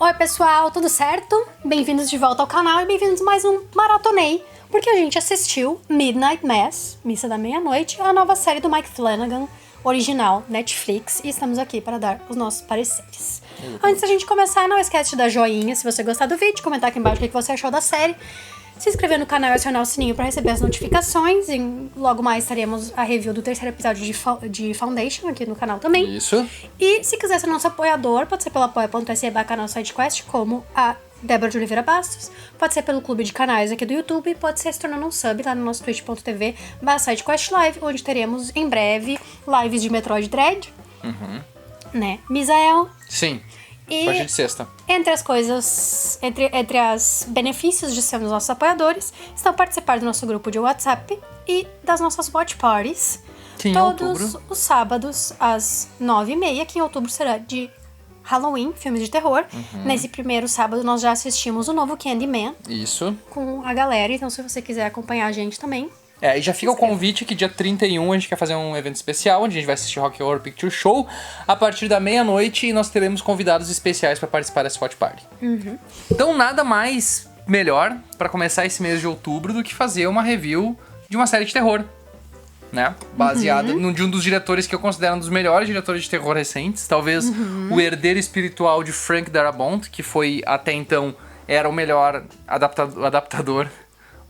Oi pessoal, tudo certo? Bem-vindos de volta ao canal e bem-vindos a mais um Maratonei, porque a gente assistiu Midnight Mass, Missa da Meia-Noite, a nova série do Mike Flanagan, original Netflix, e estamos aqui para dar os nossos pareceres. Antes da gente começar, não esquece de dar joinha se você gostar do vídeo, comentar aqui embaixo o que você achou da série, se inscrever no canal e acionar o sininho para receber as notificações. E logo mais teremos a review do terceiro episódio de Foundation aqui no canal também. Isso. E se quiser ser nosso apoiador, pode ser pelo apoia.se/canal-sidquest, como a Débora de Oliveira Bastos. Pode ser pelo clube de canais aqui do YouTube. Pode ser se tornando um sub lá no nosso twitch.tv/sidquestlive, onde teremos em breve lives de Metroid Dread. Né? Misael. Sim. E a de sexta. Entre as coisas, entre os benefícios de sermos nossos apoiadores, estão participar do nosso grupo de WhatsApp e das nossas watch parties. Que em todos outubro. os sábados, às 9h30, que em outubro será de Halloween, filmes de terror. Nesse primeiro sábado, nós já assistimos o novo Candyman. Isso. Com a galera, então se você quiser acompanhar a gente também. E já fica o convite que dia 31 a gente quer fazer um evento especial, onde a gente vai assistir Rocky Horror Picture Show a partir da meia-noite e nós teremos convidados especiais para participar dessa watch party. Então nada mais melhor para começar esse mês de outubro do que fazer uma review de uma série de terror, né? Baseada de um dos diretores que eu considero um dos melhores diretores de terror recentes, talvez o herdeiro espiritual de Frank Darabont, que foi até então era o melhor adaptador.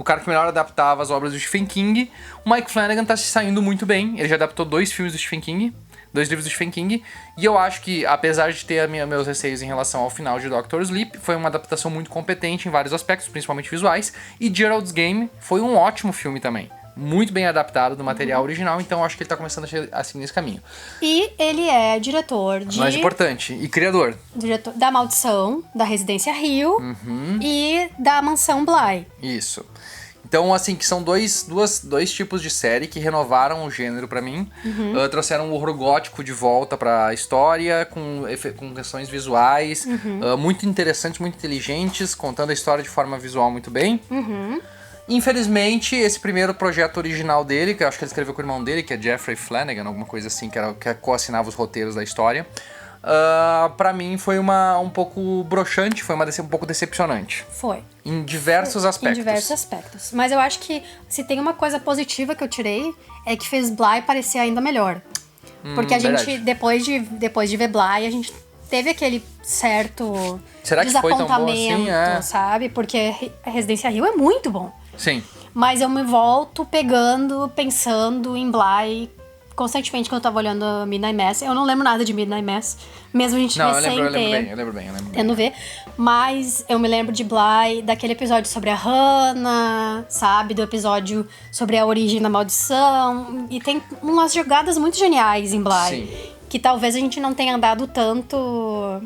O cara que melhor adaptava as obras do Stephen King. O Mike Flanagan tá se saindo muito bem. Ele já adaptou 2 filmes do Stephen King. 2 livros do Stephen King. E eu acho que, apesar de ter meus receios em relação ao final de Doctor Sleep, foi uma adaptação muito competente em vários aspectos, principalmente visuais. E Gerald's Game foi um ótimo filme também. Muito bem adaptado do material original, então eu acho que ele tá começando a seguir nesse caminho. E ele é diretor de... Mais importante, e criador. Diretor da Maldição, da Residência Rio e da Mansão Bly. Isso. Então, assim, que são dois tipos de série que renovaram o gênero pra mim. Trouxeram o horror gótico de volta pra história, com questões visuais muito interessantes, muito inteligentes, contando a história de forma visual muito bem. Infelizmente, esse primeiro projeto original dele, que eu acho que ele escreveu com o irmão dele, que é Jeffrey Flanagan, alguma coisa assim, que co-assinava os roteiros da história, pra mim foi um pouco broxante, foi um pouco decepcionante. Foi. Em diversos aspectos. Em diversos aspectos. Mas eu acho que se tem uma coisa positiva que eu tirei, é que fez Bly parecer ainda melhor. Porque a gente, depois de ver Bly, a gente teve aquele certo Será que foi tão bom assim? Sabe? Porque a Residência Rio é muito bom. Sim. Mas eu me volto pensando em Bly constantemente quando eu tava olhando Midnight Mass. Eu não lembro nada de Midnight Mass, mesmo a gente eu lembro bem. tendo ver. Mas eu me lembro de Bly, daquele episódio sobre a Hannah, sabe? Do episódio sobre a origem da maldição. E tem umas jogadas muito geniais em Bly. Sim. Que talvez a gente não tenha dado tanto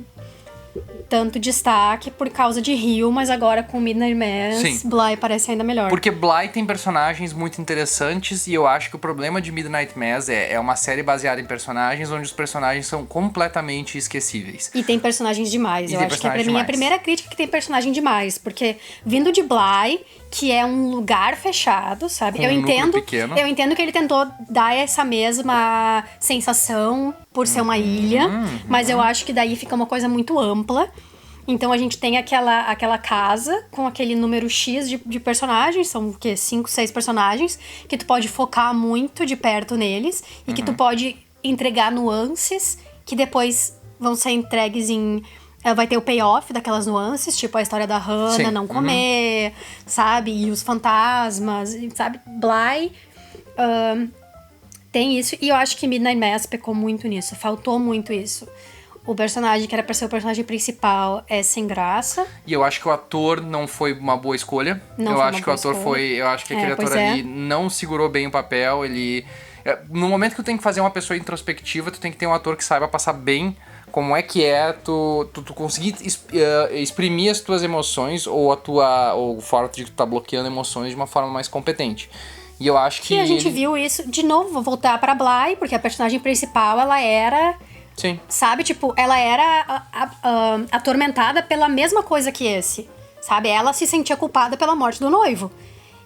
destaque por causa de Rio, mas agora com Midnight Mass, Bly parece ainda melhor. Porque Bly tem personagens muito interessantes e eu acho que o problema de Midnight Mass é uma série baseada em personagens onde os personagens são completamente esquecíveis. E tem personagens demais. Eu acho que pra mim a primeira crítica é que tem personagem demais, porque vindo de Bly, que é um lugar fechado, sabe? Com núcleo pequeno. Eu entendo que ele tentou dar essa mesma sensação por ser uma ilha, mas eu acho que daí fica uma coisa muito ampla. Então a gente tem aquela casa com aquele número X de personagens, são o quê? 5, 6 personagens, que tu pode focar muito de perto neles e que tu pode entregar nuances que depois vão ser entregues em... Vai ter o payoff daquelas nuances, tipo a história da Hannah não comer, sabe? E os fantasmas, sabe? Bly tem isso, e eu acho que Midnight Mass pecou muito nisso, faltou muito isso. O personagem que era pra ser o personagem principal é sem graça. E eu acho que o ator não foi uma boa escolha. Eu acho que aquele ator ali não segurou bem o papel. No momento que tu tem que fazer uma pessoa introspectiva, tu tem que ter um ator que saiba passar bem como é que é tu conseguir exprimir as tuas emoções ou o fato de que tu tá bloqueando emoções de uma forma mais competente. E eu acho que... E a gente viu isso, de novo, vou voltar pra Bly, porque a personagem principal, ela era... Sim. Sabe, tipo, ela era atormentada pela mesma coisa que esse, sabe? Ela se sentia culpada pela morte do noivo.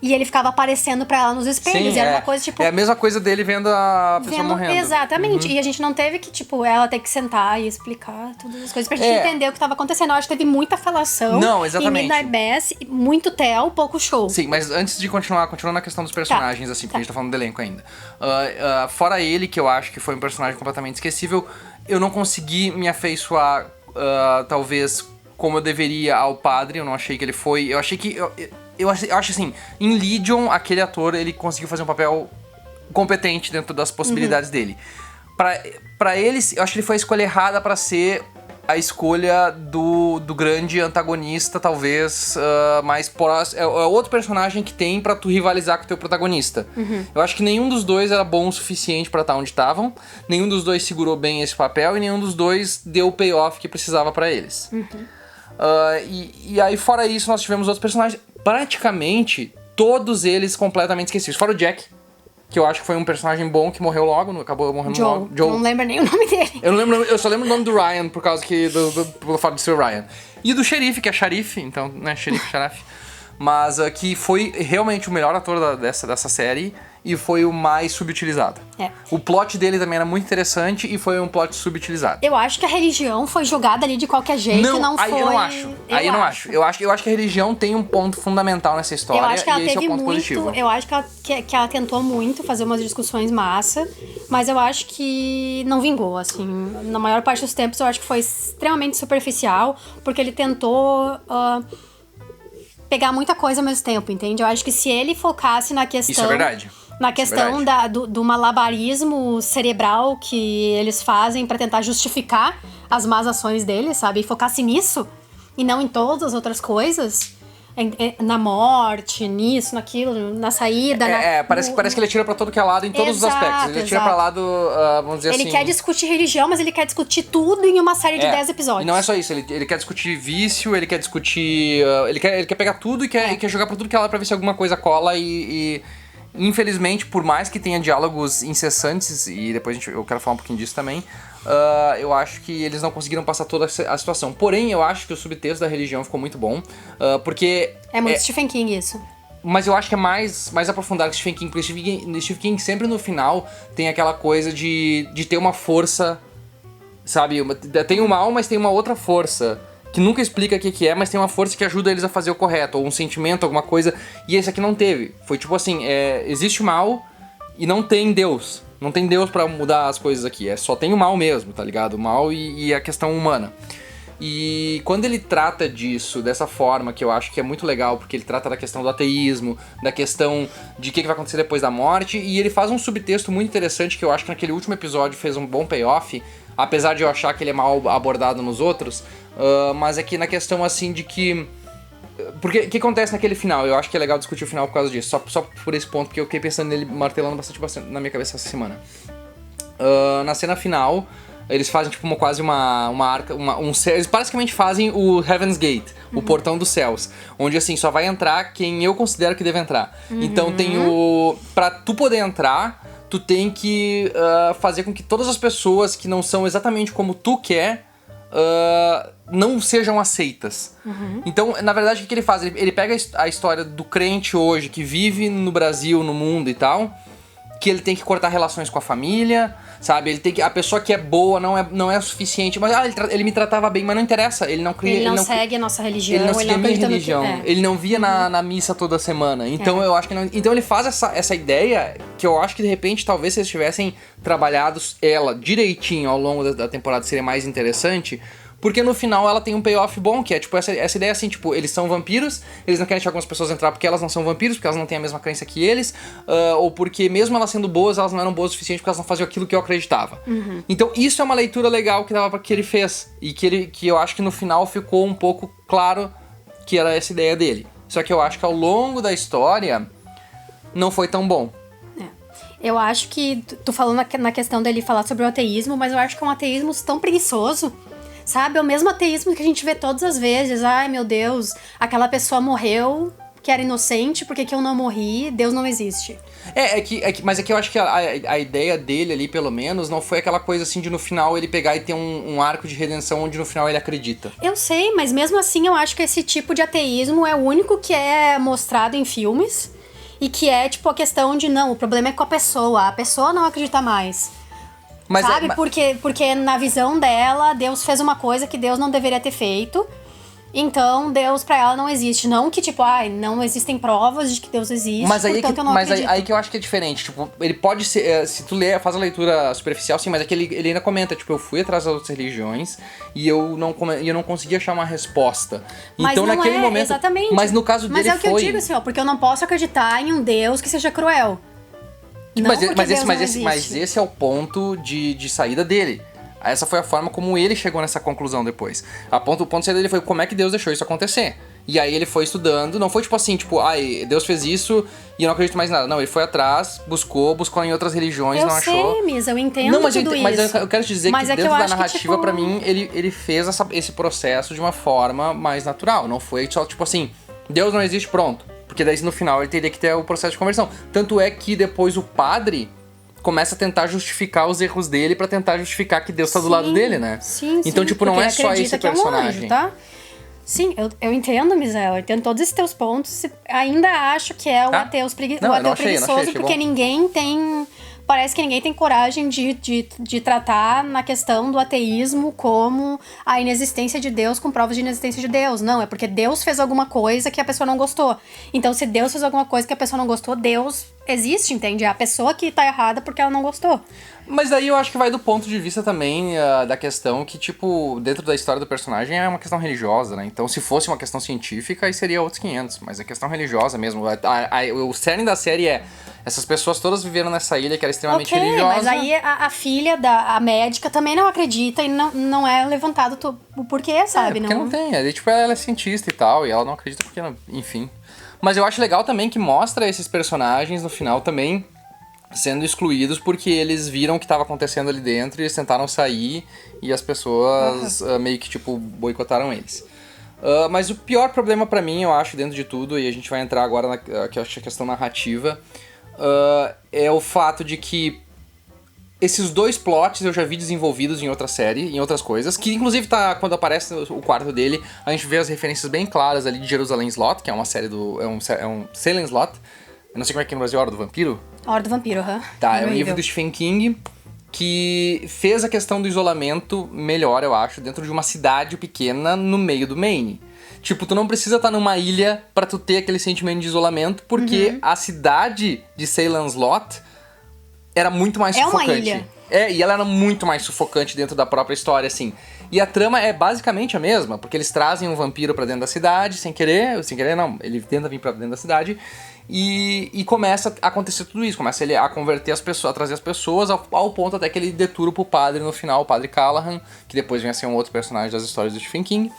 E ele ficava aparecendo pra ela nos espelhos. Sim, e era uma coisa, tipo... É a mesma coisa dele vendo a pessoa morrendo. Exatamente. E a gente não teve que, tipo, ela ter que sentar e explicar todas as coisas pra gente entender o que tava acontecendo. Eu acho que teve muita falação. Não, exatamente. Em Midnight Mass, muito tel, pouco show. Sim, mas antes de continuar na questão dos personagens, assim, porque a gente tá falando do elenco ainda. Fora ele, que eu acho que foi um personagem completamente esquecível, eu não consegui me afeiçoar, talvez, como eu deveria ao padre. Eu não achei que ele foi... Eu achei que... Eu acho assim, em Legion, aquele ator, ele conseguiu fazer um papel competente dentro das possibilidades dele. Pra ele, eu acho que ele foi a escolha errada pra ser a escolha do grande antagonista, talvez, mais próximo. É outro personagem que tem pra tu rivalizar com o teu protagonista. Eu acho que nenhum dos dois era bom o suficiente pra estar onde estavam, nenhum dos dois segurou bem esse papel e nenhum dos dois deu o payoff que precisava pra eles. E aí, fora isso, nós tivemos outros personagens. Praticamente todos eles completamente esquecidos. Fora o Jack, que eu acho que foi um personagem bom que morreu logo, acabou morrendo logo. Joe. Não lembro nem o nome dele. Eu só lembro o nome do Ryan, por causa que pelo fato de ser o Ryan. E do xerife, que é Sharif, então, né, Sharif. Mas que foi realmente o melhor ator dessa série e foi o mais subutilizado. O plot dele também era muito interessante e foi um plot subutilizado. Eu acho que a religião foi jogada ali de qualquer jeito e não aí foi... eu não acho. Aí eu não acho. Eu acho que a religião tem um ponto fundamental nessa história. Eu acho que ela e esse teve é o ponto muito... positivo. Eu acho que ela tentou muito fazer umas discussões massa, mas eu acho que não vingou, assim. Na maior parte dos tempos eu acho que foi extremamente superficial, porque ele tentou... pegar muita coisa ao mesmo tempo, entende? Eu acho que se ele focasse na questão... Isso é verdade. Na questão do malabarismo cerebral que eles fazem pra tentar justificar as más ações deles, sabe? E focasse nisso, e não em todas as outras coisas... Na morte, nisso, naquilo, na saída... Parece que ele atira pra todo que é lado em todos os aspectos. Ele atira pra lado, vamos dizer assim... Ele quer discutir religião, mas ele quer discutir tudo em uma série de 10 episódios. E não é só isso, ele quer discutir vício, ele quer discutir... Ele quer pegar tudo e quer jogar pra tudo que é lado pra ver se alguma coisa cola e infelizmente, por mais que tenha diálogos incessantes, e depois eu quero falar um pouquinho disso também, eu acho que eles não conseguiram passar toda a situação. Porém, eu acho que o subtexto da religião ficou muito bom, porque... É muito Stephen King isso. Mas eu acho que é mais aprofundado que Stephen King, porque Stephen King sempre no final tem aquela coisa de ter uma força, sabe? Tem o mal, mas tem uma outra força que nunca explica o que é, mas tem uma força que ajuda eles a fazer o correto, ou um sentimento, alguma coisa, e esse aqui não teve. Foi tipo assim, existe o mal e não tem Deus. Não tem Deus pra mudar as coisas aqui, só tem o mal mesmo, tá ligado? O mal e a questão humana. E quando ele trata disso dessa forma, que eu acho que é muito legal, porque ele trata da questão do ateísmo, da questão de o que vai acontecer depois da morte, e ele faz um subtexto muito interessante que eu acho que naquele último episódio fez um bom payoff, apesar de eu achar que ele é mal abordado nos outros, mas é que na questão assim de que... Porque o que acontece naquele final? Eu acho que é legal discutir o final por causa disso, só por esse ponto, porque eu fiquei pensando nele, martelando bastante na minha cabeça essa semana. Na cena final, eles fazem tipo quase uma arca, eles basicamente fazem o Heaven's Gate, o portão dos céus, onde assim, só vai entrar quem eu considero que deve entrar. Então tem pra tu poder entrar, tu tem que fazer com que todas as pessoas que não são exatamente como tu quer, não sejam aceitas. Então, na verdade, o que ele faz? Ele pega a história do crente hoje, que vive no Brasil, no mundo e tal, que ele tem que cortar relações com a família, sabe? Ele tem que, a pessoa que é boa não é o suficiente. Mas ele me tratava bem, mas não interessa. Ele não segue a nossa religião. Ele não segue a minha religião. Ele não via na missa toda semana. Então eu acho que não. Então ele faz essa ideia que eu acho que de repente, talvez se eles tivessem trabalhado ela direitinho ao longo da temporada, seria mais interessante. Porque no final ela tem um payoff bom, que é tipo essa ideia assim, tipo, eles são vampiros, eles não querem deixar algumas pessoas entrar porque elas não são vampiros, porque elas não têm a mesma crença que eles, ou porque mesmo elas sendo boas, elas não eram boas o suficiente porque elas não faziam aquilo que eu acreditava. Então isso é uma leitura legal que ele fez, e que eu acho que no final ficou um pouco claro que era essa ideia dele. Só que eu acho que ao longo da história não foi tão bom. Eu acho que, tu falou na questão dele falar sobre o ateísmo, mas eu acho que é um ateísmo tão preguiçoso. Sabe, é o mesmo ateísmo que a gente vê todas as vezes. Ai, meu Deus, aquela pessoa morreu, que era inocente, por que eu não morri? Deus não existe. Mas é que eu acho que a ideia dele ali, pelo menos, não foi aquela coisa assim de no final ele pegar e ter um arco de redenção onde no final ele acredita. Eu sei, mas mesmo assim eu acho que esse tipo de ateísmo é o único que é mostrado em filmes. E que é, tipo, a questão de, não, o problema é com a pessoa não acredita mais. Mas sabe? Porque na visão dela, Deus fez uma coisa que Deus não deveria ter feito. Então, Deus pra ela não existe. Não que, tipo, não existem provas de que Deus existe, portanto eu não acredito. Aí que eu acho que é diferente. Tipo, ele pode ser... se tu ler, faz a leitura superficial, sim, mas é que ele ainda comenta, tipo, eu fui atrás das outras religiões e eu não consegui achar uma resposta. Mas então, não naquele momento... exatamente. Mas no caso dele foi... Mas é o que eu digo, assim, ó, porque eu não posso acreditar em um Deus que seja cruel. Não Mas esse é o ponto de saída dele. Essa foi a forma como ele chegou nessa conclusão depois. O ponto de saída dele foi como é que Deus deixou isso acontecer. E aí ele foi estudando, não foi tipo assim, tipo, Deus fez isso e eu não acredito mais em nada. Não, ele foi atrás, buscou em outras religiões, não achou. Eu sei, Miss, eu entendo tudo isso. Mas eu quero te dizer que dentro da narrativa, pra mim, ele fez esse processo de uma forma mais natural. Não foi só tipo assim, Deus não existe, pronto. Porque daí no final ele teria que ter o processo de conversão. Tanto é que depois o padre começa a tentar justificar os erros dele pra tentar justificar que Deus tá do lado dele, né? Sim, então, tipo, não é só esse personagem. É um anjo, tá? Sim, eu entendo, Misael, eu entendo todos esses teus pontos. Ainda acho que é o ateu preguiçoso, porque ninguém tem... Parece que ninguém tem coragem de tratar na questão do ateísmo como a inexistência de Deus com provas de inexistência de Deus. Não, é porque Deus fez alguma coisa que a pessoa não gostou. Então, se Deus fez alguma coisa que a pessoa não gostou, Deus existe, entende? É a pessoa que tá errada porque ela não gostou. Mas daí eu acho que vai do ponto de vista também da questão que, tipo, dentro da história do personagem é uma questão religiosa, né? Então, se fosse uma questão científica, aí seria outros 500. Mas é questão religiosa mesmo. O cerne da série é... Essas pessoas todas viveram nessa ilha que era extremamente religiosa. Mas aí a filha a médica também não acredita e não é levantado o porquê, sabe? Porque não tem. Aí, tipo, ela é cientista e tal, e ela não acredita porque, enfim. Mas eu acho legal também que mostra esses personagens no final também sendo excluídos porque eles viram o que estava acontecendo ali dentro e eles tentaram sair e as pessoas meio que, tipo, boicotaram eles. Mas o pior problema pra mim, eu acho, dentro de tudo, e a gente vai entrar agora na questão narrativa, é o fato de que esses dois plots eu já vi desenvolvidos em outra série, em outras coisas, que inclusive quando aparece o quarto dele, a gente vê as referências bem claras ali de Jerusalém Slot, que é uma série é um Salem Slot. Eu não sei como é que é no Brasil, Hora do Vampiro? Hora do Vampiro, Tá, é um livro do Stephen King que fez a questão do isolamento melhor, eu acho, dentro de uma cidade pequena no meio do Maine. Tipo, tu não precisa estar numa ilha pra tu ter aquele sentimento de isolamento, porque a cidade de Salem Slot era muito mais sufocante. É uma ilha. E ela era muito mais sufocante dentro da própria história, assim. E a trama é basicamente a mesma, porque eles trazem um vampiro pra dentro da cidade, sem querer não, ele tenta vir pra dentro da cidade, e começa a acontecer tudo isso, começa ele a converter as pessoas, a trazer as pessoas ao ponto até que ele detura pro padre no final, o padre Callahan, que depois vem a ser um outro personagem das histórias do Stephen King.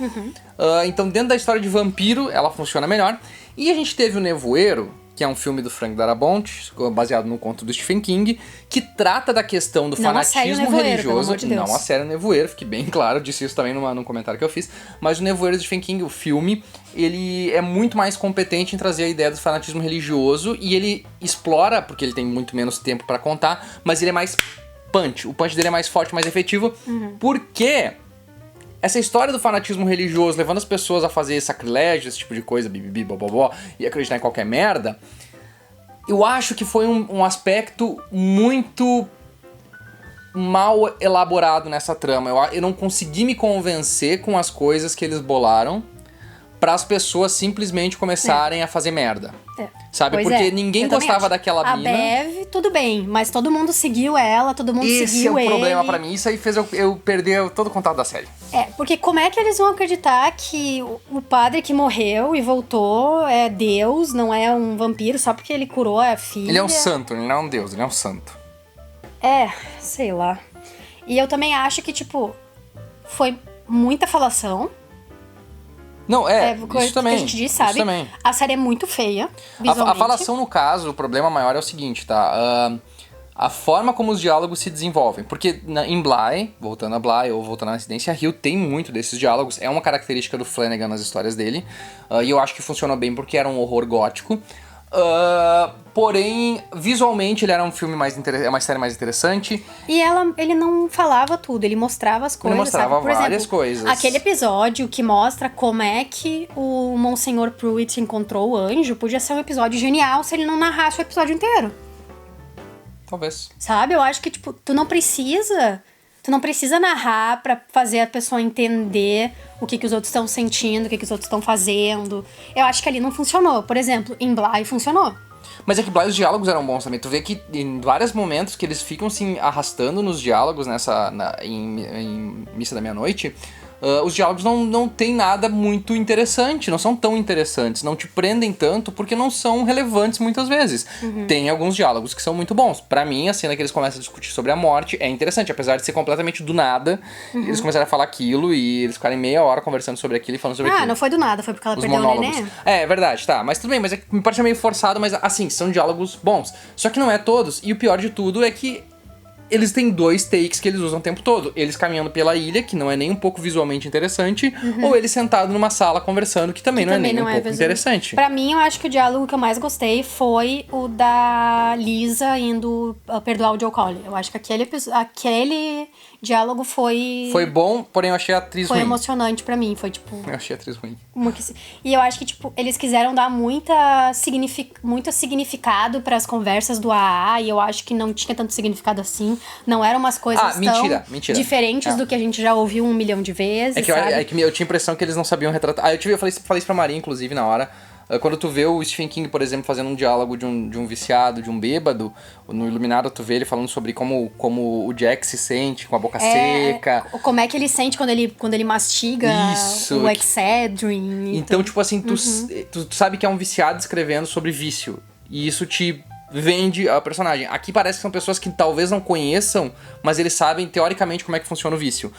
Então, dentro da história de vampiro, ela funciona melhor. E a gente teve o Nevoeiro, que é um filme do Frank Darabont, baseado no conto do Stephen King, que trata da questão do fanatismo religioso. Não a série Nevoeiro, fique bem claro, disse isso também num comentário que eu fiz. Mas o Nevoeiro do Stephen King, o filme, ele é muito mais competente em trazer a ideia do fanatismo religioso e ele explora, porque ele tem muito menos tempo pra contar, mas ele é mais punch. O punch dele é mais forte, mais efetivo, porque essa história do fanatismo religioso, levando as pessoas a fazer sacrilégio, esse tipo de coisa, bibibi, bobobó, e acreditar em qualquer merda, eu acho que foi um aspecto muito mal elaborado nessa trama. Eu não consegui me convencer com as coisas que eles bolaram para as pessoas simplesmente começarem a fazer merda. Sabe? Pois porque ninguém gostava daquela mina. A Bev, tudo bem, mas todo mundo seguiu ela, todo mundo seguiu ele. Esse é o problema pra mim, isso aí fez eu perder todo o contato da série. Porque como é que eles vão acreditar que o padre que morreu e voltou é Deus, não é um vampiro, só porque ele curou a filha? Ele é um santo, ele não é um deus, ele é um santo. Sei lá. E eu também acho que, tipo, foi muita falação. Não, isso também. Que a gente diz, sabe? A série é muito feia, visualmente. A falação, no caso, o problema maior é o seguinte, tá? A forma como os diálogos se desenvolvem. Porque em Bly, voltando a Bly ou voltando à Residência Hill, tem muito desses diálogos. É uma característica do Flanagan nas histórias dele. E eu acho que funcionou bem porque era um horror gótico. Porém, visualmente ele era um filme uma série mais interessante. E ele não falava tudo, ele mostrava as coisas, Ele mostrava sabe? Por várias exemplo, coisas. aquele episódio que mostra como é que o Monsenhor Pruitt encontrou o anjo, podia ser um episódio genial se ele não narrasse o episódio inteiro. Talvez. Sabe? Eu acho que, tipo, tu não precisa narrar pra fazer a pessoa entender o que os outros estão sentindo, o que os outros estão fazendo. Eu acho que ali não funcionou. Por exemplo, em Bly funcionou. Mas é que Bly, os diálogos eram bons também. Tu vê que em vários momentos que eles ficam se arrastando nos diálogos em Missa da Meia-Noite, os diálogos não tem nada muito interessante, não são tão interessantes, não te prendem tanto porque não são relevantes muitas vezes. Tem alguns diálogos que são muito bons. Pra mim, a cena que eles começam a discutir sobre a morte é interessante, apesar de ser completamente do nada. Eles começaram a falar aquilo e eles ficarem meia hora conversando sobre aquilo e falando sobre aquilo. Não foi do nada, foi porque ela Os perdeu monólogos. o neném. É verdade, tá. Mas tudo bem, mas me parece meio forçado, mas assim, são diálogos bons. Só que não é todos. E o pior de tudo é que eles têm 2 takes que eles usam o tempo todo. Eles caminhando pela ilha, que não é nem um pouco visualmente interessante, ou eles sentados numa sala conversando, que também não é nem um pouco interessante. Pra mim, eu acho que o diálogo que eu mais gostei foi o da Lisa indo perdoar o Joe Collie. Eu acho que aquele diálogo foi... Foi bom, porém eu achei a atriz ruim. Foi emocionante pra mim, foi tipo... Eu achei a atriz ruim. E eu acho que, tipo, eles quiseram dar muito significado pras conversas do AA, e eu acho que não tinha tanto significado assim. Não eram umas coisas tão diferentes do que a gente já ouviu 1 milhão de vezes, É que eu tinha a impressão que eles não sabiam retratar. Eu falei isso pra Maria, inclusive, na hora. Quando tu vê o Stephen King, por exemplo, fazendo um diálogo de um viciado, de um bêbado, no Iluminado tu vê ele falando sobre como o Jack se sente com a boca seca. Como é que ele sente quando ele mastiga o Excedrin. Então, tipo assim, tu sabe que é um viciado escrevendo sobre vício. E isso te vende a personagem. Aqui parece que são pessoas que talvez não conheçam, mas eles sabem, teoricamente, como é que funciona o vício.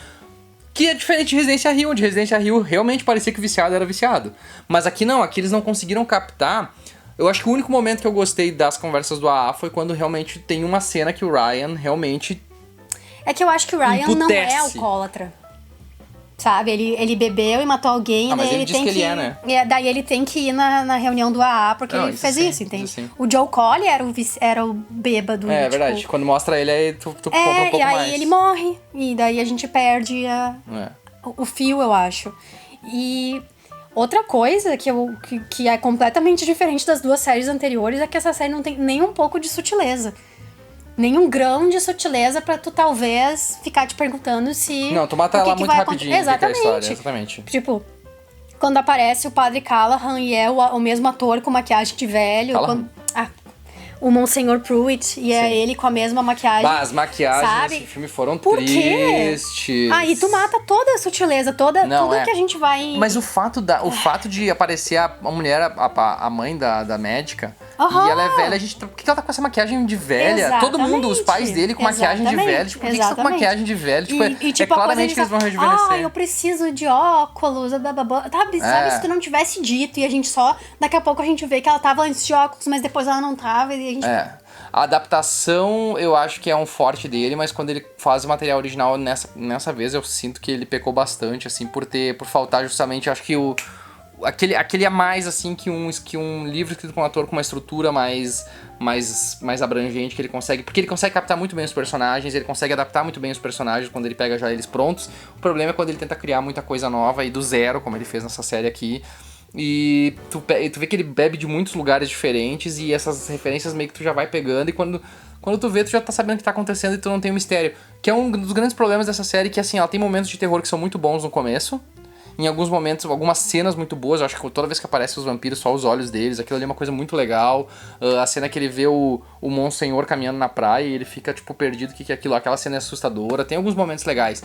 Que é diferente de Residência Rio, onde Residência Rio realmente parecia que o viciado era viciado. Mas aqui não, aqui eles não conseguiram captar. Eu acho que o único momento que eu gostei das conversas do AA foi quando realmente tem uma cena que o Ryan realmente... É que eu acho que o Ryan não é alcoólatra. Sabe? Ele bebeu e matou alguém, mas daí ele diz tem que ele é, né? Daí ele tem que ir na reunião do AA, porque ele fez isso, entende? O Joe Collie era o bêbado. É verdade. Quando mostra ele, aí tu compra um pouco mais. E aí ele morre. E daí a gente perde o fio, eu acho. E outra coisa que é completamente diferente das 2 séries anteriores é que essa série não tem nem um pouco de sutileza. Nenhum grão de sutileza pra tu talvez ficar te perguntando se... Não, tu mata ela muito rapidinho. Exatamente. Tipo, quando aparece o Padre Callahan e é o mesmo ator com maquiagem de velho... O Monsenhor Pruitt, e é ele com a mesma maquiagem. As maquiagens desse filme foram tristes. Aí tu mata toda a sutileza, tudo que a gente vai... Mas o fato de aparecer a mulher, a mãe da médica, e ela é velha, por que ela tá com essa maquiagem de velha? Exatamente. Todo mundo, os pais dele com maquiagem de velho. Tipo, por que você tá com maquiagem de velho? Tipo, claramente que eles vão rejuvenescer. Eu preciso de óculos, sabe, se tu não tivesse dito, e a gente só... Daqui a pouco a gente vê que ela tava antes de óculos, mas depois ela não tava, e a gente... A adaptação eu acho que é um forte dele, mas quando ele faz o material original nessa vez eu sinto que ele pecou bastante, assim, por faltar justamente, acho que aquele a mais, assim, que um livro escrito por um ator com uma estrutura mais abrangente que ele consegue, porque ele consegue captar muito bem os personagens, ele consegue adaptar muito bem os personagens quando ele pega já eles prontos. O problema é quando ele tenta criar muita coisa nova e do zero, como ele fez nessa série aqui. E tu vê que ele bebe de muitos lugares diferentes e essas referências meio que tu já vai pegando, e quando tu vê, tu já tá sabendo o que tá acontecendo e tu não tem um mistério. Que é um dos grandes problemas dessa série, que assim, ela tem momentos de terror que são muito bons no começo. Em alguns momentos, algumas cenas muito boas. Eu acho que toda vez que aparecem os vampiros, só os olhos deles, aquilo ali é uma coisa muito legal. A cena que ele vê o Monsenhor caminhando na praia e ele fica, tipo, perdido, o que é aquilo? Aquela cena é assustadora. Tem alguns momentos legais.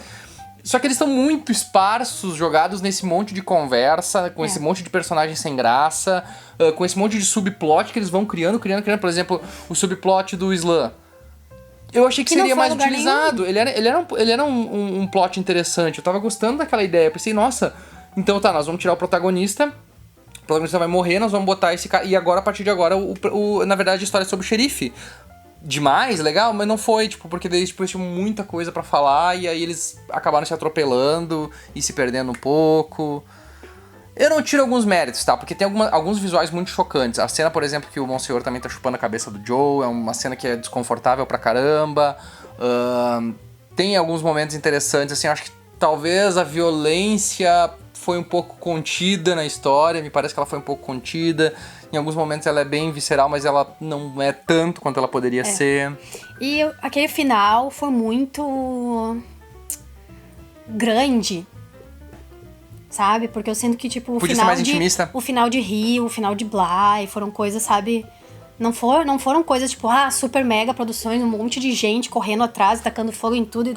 Só que eles estão muito esparsos, jogados nesse monte de conversa, com esse monte de personagens sem graça, com esse monte de subplot que eles vão criando. Por exemplo, o subplot do Slam. Eu achei que seria mais utilizado. Ele era um plot interessante. Eu tava gostando daquela ideia. Eu pensei, nossa, então tá, nós vamos tirar o protagonista. O protagonista vai morrer, nós vamos botar esse cara. E agora, a partir de agora, na verdade, a história é sobre o xerife. Demais, legal, mas não foi, tipo, porque daí tipo, eles tinham muita coisa pra falar e aí eles acabaram se atropelando e se perdendo um pouco. Eu não tiro alguns méritos, tá? Porque tem alguns visuais muito chocantes. A cena, por exemplo, que o Monsenhor também tá chupando a cabeça do Joe, é uma cena que é desconfortável pra caramba. Tem alguns momentos interessantes, assim, acho que talvez a violência foi um pouco contida na história, me parece que ela foi um pouco contida. Em alguns momentos ela é bem visceral, mas ela não é tanto quanto ela poderia ser. E aquele final foi muito grande, sabe? Porque eu sinto que, tipo, Podia ser mais intimista. o final de Rio, o final de Bly, foram coisas, sabe? Não foram coisas, tipo, super mega produções, um monte de gente correndo atrás, tacando fogo em tudo.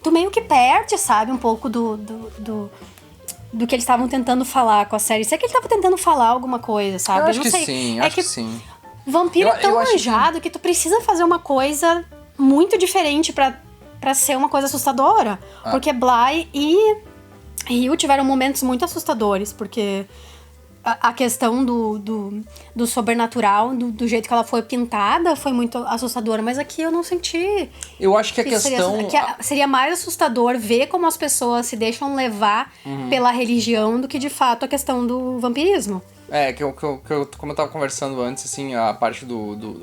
Tu meio que perde, sabe? Um pouco do que eles estavam tentando falar com a série. Se é que ele tava tentando falar alguma coisa, sabe? Eu acho não que sei. sim, acho que sim. Vampiro é tão manjado que tu precisa fazer uma coisa muito diferente pra ser uma coisa assustadora. Porque Bly e Rio tiveram momentos muito assustadores, porque a questão do sobrenatural, do jeito que ela foi pintada, foi muito assustadora. Mas aqui eu não senti. Eu acho que a questão. Seria mais assustador ver como as pessoas se deixam levar pela religião do que de fato a questão do vampirismo. Como eu tava conversando antes, assim, a parte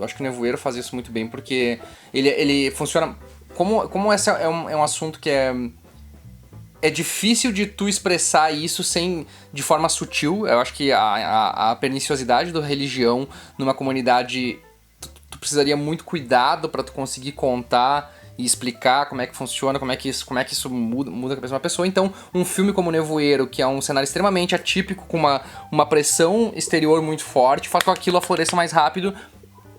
acho que o Nevoeiro faz isso muito bem, porque ele funciona. Como esse é um assunto que é difícil de tu expressar isso de forma sutil. Eu acho que a perniciosidade da religião numa comunidade, tu precisaria muito cuidado pra tu conseguir contar e explicar como é que funciona, como é que isso muda a cabeça de uma pessoa. Então, um filme como Nevoeiro, que é um cenário extremamente atípico, com uma pressão exterior muito forte, faz com que aquilo afloresça mais rápido,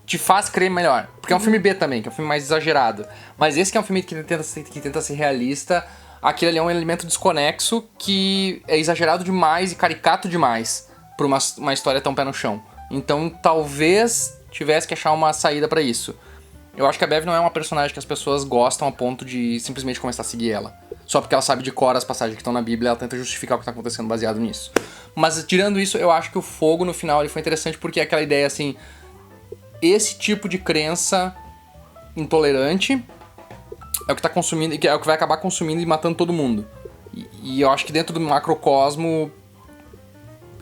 te faz crer melhor. Porque é um filme B também, que é um filme mais exagerado. Mas esse que é um filme que tenta ser realista, aquele ali é um elemento desconexo que é exagerado demais e caricato demais pra uma história tão pé no chão. Então, talvez tivesse que achar uma saída pra isso. Eu acho que a Bev não é uma personagem que as pessoas gostam a ponto de simplesmente começar a seguir ela. Só porque ela sabe de cor as passagens que estão na Bíblia, ela tenta justificar o que tá acontecendo baseado nisso. Mas, tirando isso, eu acho que o fogo no final ele foi interessante porque é aquela ideia assim... Esse tipo de crença intolerante é o que tá consumindo, é o que vai acabar consumindo e matando todo mundo. E eu acho que dentro do macrocosmo,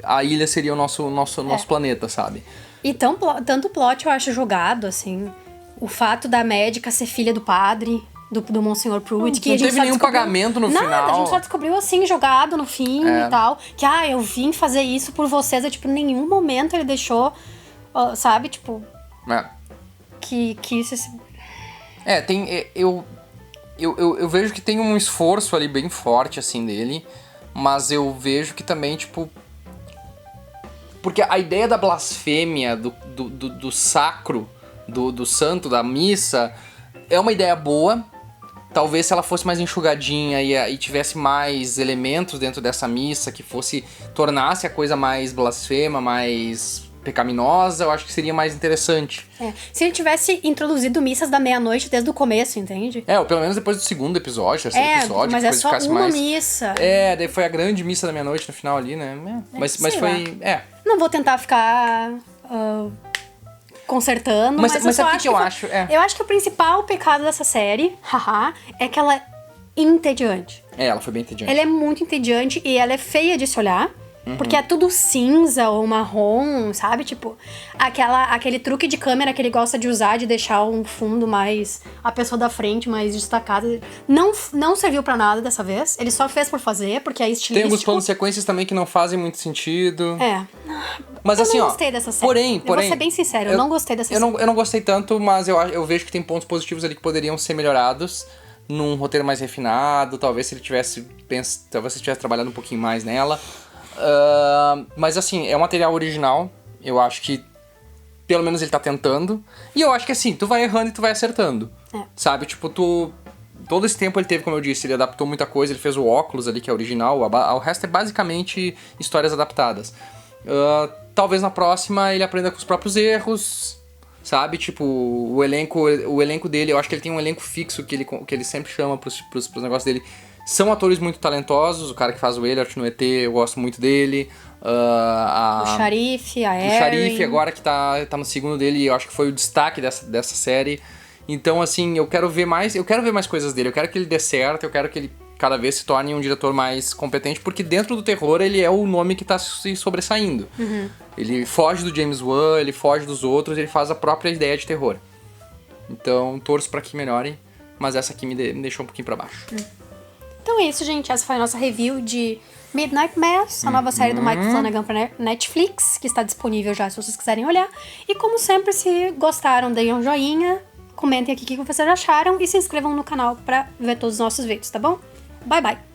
a ilha seria o nosso planeta, sabe? E tanto plot eu acho jogado, assim... O fato da médica ser filha do padre, do Monsenhor Pruitt, que não a gente teve nenhum pagamento no final. Nada, a gente só descobriu assim, jogado no fim e tal. Que, eu vim fazer isso por vocês. Tipo, em nenhum momento ele deixou, sabe, tipo... Que isso... Eu vejo que tem um esforço ali bem forte, assim, dele. Mas eu vejo que também, tipo... Porque a ideia da blasfêmia, do sacro... Do santo, da missa, é uma ideia boa. Talvez se ela fosse mais enxugadinha e tivesse mais elementos dentro dessa missa, que tornasse a coisa mais blasfema, mais pecaminosa, eu acho que seria mais interessante. Se ele tivesse introduzido missas da meia-noite desde o começo, entende? Ou pelo menos depois do segundo episódio, terceiro episódio. Mas é só uma missa. Daí foi a grande missa da meia-noite no final ali, né? Mas foi... Não vou tentar ficar... consertando, mas sabe o que eu acho? Eu acho que o principal pecado dessa série, é que ela é entediante. Ela foi bem entediante. Ela é muito entediante e ela é feia de se olhar. Porque é tudo cinza ou marrom, sabe? Tipo, aquele truque de câmera que ele gosta de usar, de deixar um fundo mais... a pessoa da frente mais destacada. Não serviu pra nada dessa vez. Ele só fez por fazer, porque é estilístico. Tem alguns planos de sequências também que não fazem muito sentido. Mas assim, eu não gostei dessa série. Porém... Eu vou ser bem sincero, eu não gostei dessa série. Eu não gostei tanto, mas eu vejo que tem pontos positivos ali que poderiam ser melhorados num roteiro mais refinado. Talvez se ele tivesse trabalhado um pouquinho mais nela. Mas assim, é um material original. Eu acho que pelo menos ele tá tentando. E eu acho que assim, tu vai errando e tu vai acertando. Sabe, tipo, todo esse tempo ele teve, como eu disse, ele adaptou muita coisa. Ele fez o óculos ali, que é original. O resto é basicamente histórias adaptadas. Talvez na próxima ele aprenda com os próprios erros. Sabe, tipo, o elenco dele, eu acho que ele tem um elenco fixo que ele sempre chama pros negócios dele. São atores muito talentosos, o cara que faz o Elliot no ET, eu gosto muito dele. O Xarife, a Erin. O Xarife agora que tá no segundo dele, eu acho que foi o destaque dessa série. Então, assim, eu quero ver mais coisas dele, eu quero que ele dê certo, eu quero que ele cada vez se torne um diretor mais competente, porque dentro do terror ele é o nome que tá se sobressaindo. Ele foge do James Wan, ele foge dos outros, ele faz a própria ideia de terror. Então, torço pra que melhore, mas essa aqui me deixou um pouquinho pra baixo. Então é isso, gente. Essa foi a nossa review de Midnight Mass, a nova série do Mike Flanagan pra Netflix, que está disponível já se vocês quiserem olhar. E como sempre, se gostaram, deem um joinha, comentem aqui o que vocês acharam e se inscrevam no canal pra ver todos os nossos vídeos, tá bom? Bye, bye!